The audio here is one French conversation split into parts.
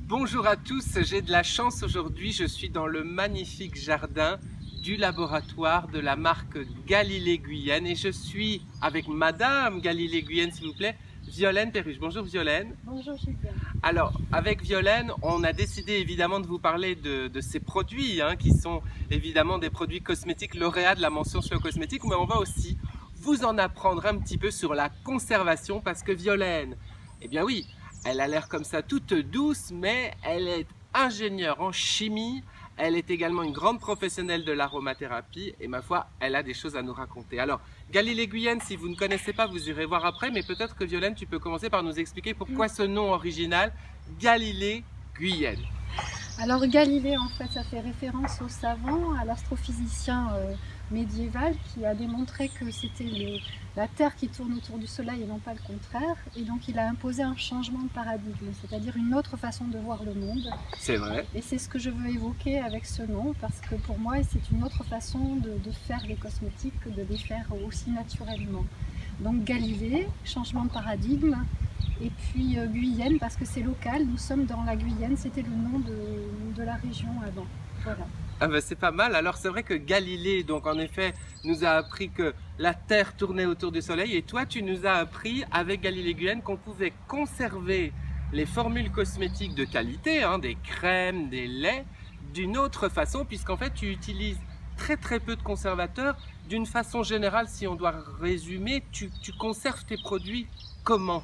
Bonjour à tous, j'ai de la chance aujourd'hui, je suis dans le magnifique jardin du laboratoire de la marque Galilée Guyenne et je suis avec Madame Galilée Guyenne, s'il vous plaît, Violaine Perruche. Bonjour Violaine. Bonjour Julien. Alors, avec Violaine, on a décidé évidemment de vous parler de ces produits, qui sont évidemment des produits cosmétiques lauréats de la mention Slow Cosmétique, mais on va aussi vous en apprendre un petit peu sur la conservation parce que Violaine, eh bien oui, elle a l'air comme ça toute douce, mais elle est ingénieure en chimie, elle est également une grande professionnelle de l'aromathérapie et ma foi, elle a des choses à nous raconter. Alors, Galilée Guyenne, si vous ne connaissez pas, vous irez voir après, mais peut-être que Violaine, tu peux commencer par nous expliquer pourquoi ce nom original, Galilée Guyenne. Alors Galilée, en fait, ça fait référence au savant, à l'astrophysicien médiéval qui a démontré que c'était la Terre qui tourne autour du Soleil et non pas le contraire. Et donc il a imposé un changement de paradigme, c'est-à-dire une autre façon de voir le monde. C'est vrai. Et c'est ce que je veux évoquer avec ce nom, parce que pour moi, c'est une autre façon de faire les cosmétiques que de les faire aussi naturellement. Donc Galilée, changement de paradigme. Et puis Guyenne, parce que c'est local, nous sommes dans la Guyenne, c'était le nom de la région avant. Voilà. Ah ben c'est pas mal. Alors c'est vrai que Galilée, donc en effet, nous a appris que la Terre tournait autour du Soleil et toi tu nous as appris avec Galilée Guyenne qu'on pouvait conserver les formules cosmétiques de qualité, des crèmes, des laits, d'une autre façon puisqu'en fait tu utilises très peu de conservateurs. D'une façon générale, si on doit résumer, tu conserves tes produits comment?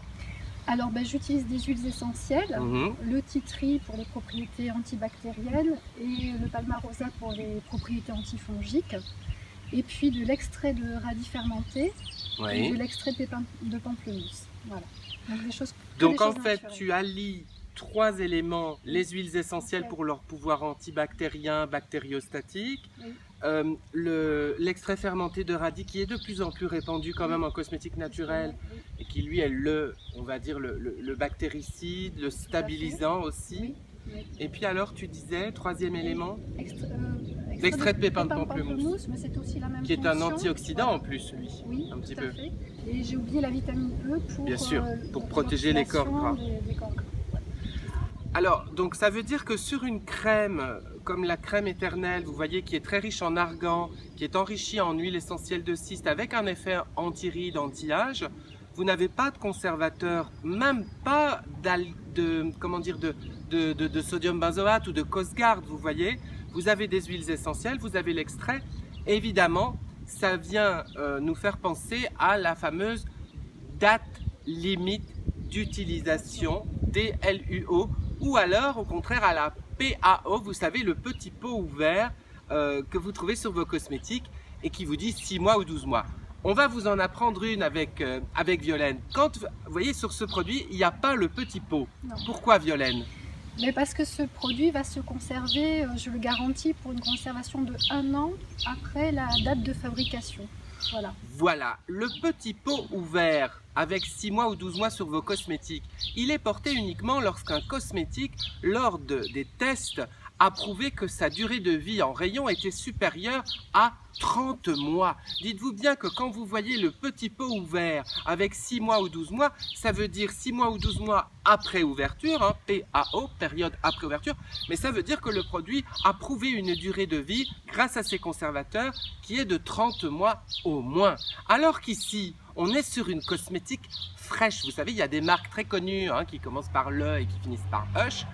Alors j'utilise des huiles essentielles, le tea tree pour les propriétés antibactériennes et le palmarosa pour les propriétés antifongiques. Et puis de l'extrait de radis fermenté et de l'extrait de pépins de pamplemousse. Voilà. Donc, Donc en fait, tu allies trois éléments, les huiles essentielles pour leur pouvoir antibactérien, bactériostatique, l'extrait fermenté de radis qui est de plus en plus répandu quand même en cosmétique naturelle et qui lui est on va dire le bactéricide, le stabilisant aussi. Et puis alors tu disais, troisième élément, l'extrait de pépins de pamplemousse, mais c'est aussi la même qui est un fonction. antioxydant en plus lui, oui, un petit tout peu. à fait. Et j'ai oublié la vitamine E pour, bien sûr, pour protéger les corps gras. Des corps gras. Alors, donc ça veut dire que sur une crème, comme la crème éternelle, vous voyez, qui est très riche en argan, qui est enrichie en huile essentielle de cyste, avec un effet anti-rides, anti-âge, vous n'avez pas de conservateur, même pas de sodium benzoate ou de Cosgard, vous voyez. Vous avez des huiles essentielles, vous avez l'extrait. Évidemment, ça vient nous faire penser à la fameuse date limite d'utilisation, DLUO, ou alors au contraire à la PAO, vous savez, le petit pot ouvert que vous trouvez sur vos cosmétiques et qui vous dit 6 mois ou 12 mois. On va vous en apprendre une avec Violaine. Quand vous voyez sur ce produit, il n'y a pas le petit pot. Non. Pourquoi Violaine? Mais parce que ce produit va se conserver, je le garantis, pour une conservation de 1 an après la date de fabrication. Voilà. Voilà, le petit pot ouvert avec 6 mois ou 12 mois sur vos cosmétiques, il est porté uniquement lorsqu'un cosmétique, lors des tests, a prouvé que sa durée de vie en rayon était supérieure à 30 mois. Dites-vous bien que quand vous voyez le petit pot ouvert avec 6 mois ou 12 mois, ça veut dire 6 mois ou 12 mois après ouverture, PAO, période après ouverture, mais ça veut dire que le produit a prouvé une durée de vie grâce à ses conservateurs qui est de 30 mois au moins. Alors qu'ici, on est sur une cosmétique fraîche. Vous savez, il y a des marques très connues qui commencent par le et qui finissent par Hush,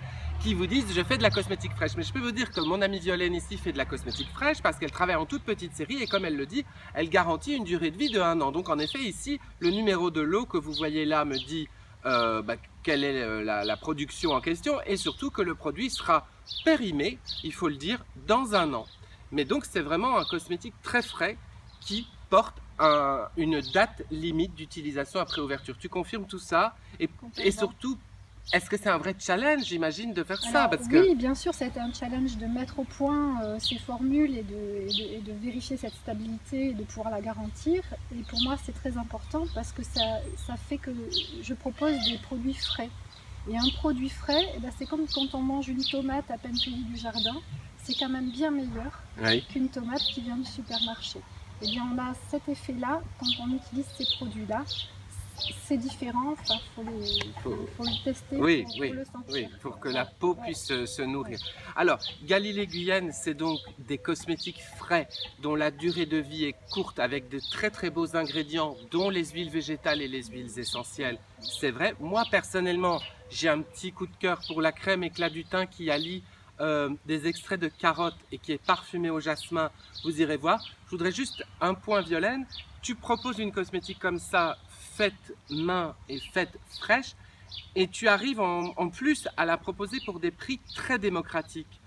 qui vous disent je fais de la cosmétique fraîche. Mais je peux vous dire que mon amie Violaine ici fait de la cosmétique fraîche parce qu'elle travaille en toute petite série et comme elle le dit, elle garantit une durée de vie de 1 an. Donc en effet ici, le numéro de lot que vous voyez là me dit quelle est la production en question et surtout que le produit sera périmé, il faut le dire, dans 1 an. Mais donc c'est vraiment un cosmétique très frais qui porte une date limite d'utilisation après ouverture. Tu confirmes tout ça et surtout, est-ce que c'est un vrai challenge, j'imagine, de faire ça parce Oui, bien sûr, ça a été un challenge de mettre au point ces formules et de vérifier cette stabilité et de pouvoir la garantir. Et pour moi, c'est très important parce que ça fait que je propose des produits frais. Et un produit frais, c'est comme quand on mange une tomate à peine cueillie du jardin, c'est quand même bien meilleur qu'une tomate qui vient du supermarché. Et bien, on a cet effet-là quand on utilise ces produits-là. c'est différent, il faut le tester Oui, pour oui, le sentir. oui, pour que la peau puisse se nourrir. Alors, Galilée Guyenne, c'est donc des cosmétiques frais dont la durée de vie est courte avec de très très beaux ingrédients dont les huiles végétales et les huiles essentielles. C'est vrai, moi personnellement, j'ai un petit coup de cœur pour la crème éclat du teint qui allie des extraits de carottes et qui est parfumée au jasmin. Vous irez voir. Je voudrais juste un point, Violaine. Tu proposes une cosmétique comme ça, faite main et faite fraîche, et tu arrives en plus à la proposer pour des prix très démocratiques.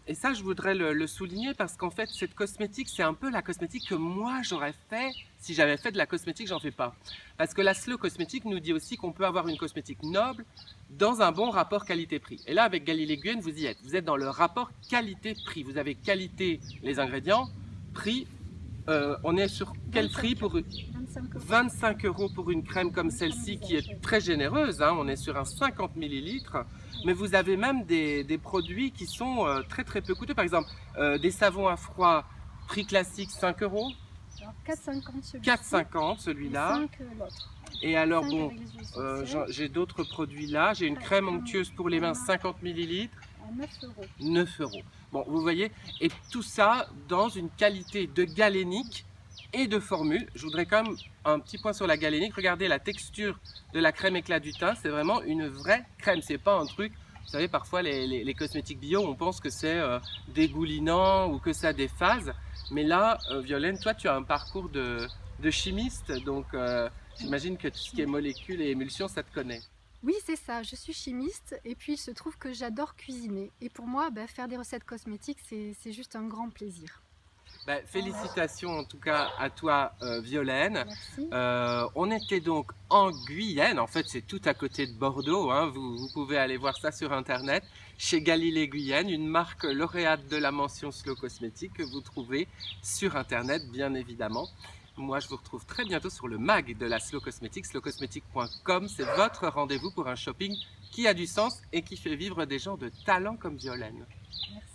Et ça, je voudrais le souligner parce qu'en fait, cette cosmétique, c'est un peu la cosmétique que moi, j'aurais fait si j'avais fait de la cosmétique, j'en fais pas. Parce que la slow cosmétique nous dit aussi qu'on peut avoir une cosmétique noble dans un bon rapport qualité-prix. Et là, avec Galilée Guyenne, vous y êtes. Vous êtes dans le rapport qualité-prix. Vous avez qualité, les ingrédients, prix. On est sur quel prix pour 25 € pour une crème comme celle-ci qui est très généreuse, hein, on est sur un 50 ml, mais vous avez même des produits qui sont très très peu coûteux, par exemple des savons à froid, prix classique 5 €. 4,50 celui-là. 5 l'autre. Et alors 5 bon, avec les huiles essentielles. j'ai d'autres produits là, j'ai une crème onctueuse pour les mains 50 ml. À 9 €. 9 €. Bon, vous voyez, et tout ça dans une qualité de galénique et de formule. Je voudrais quand même un petit point sur la galénique. Regardez la texture de la crème éclat du teint, c'est vraiment une vraie crème. C'est pas un truc, vous savez, parfois les cosmétiques bio, on pense que c'est dégoulinant ou que ça déphase. Mais là, Violaine, toi, tu as un parcours de chimiste, donc j'imagine que tout ce qui est molécules et émulsions, ça te connaît. Oui, c'est ça, je suis chimiste et puis il se trouve que j'adore cuisiner. Et pour moi, faire des recettes cosmétiques, c'est juste un grand plaisir. Félicitations en tout cas à toi, Violaine. Merci. On était donc en Guyenne, en fait c'est tout à côté de Bordeaux, hein. Vous pouvez aller voir ça sur internet, chez Galilée Guyenne, une marque lauréate de la mention Slow Cosmétique que vous trouvez sur internet bien évidemment. Moi, je vous retrouve très bientôt sur le mag de la Slow Cosmétique, slowcosmétique.com. C'est votre rendez-vous pour un shopping qui a du sens et qui fait vivre des gens de talent comme Violaine. Merci.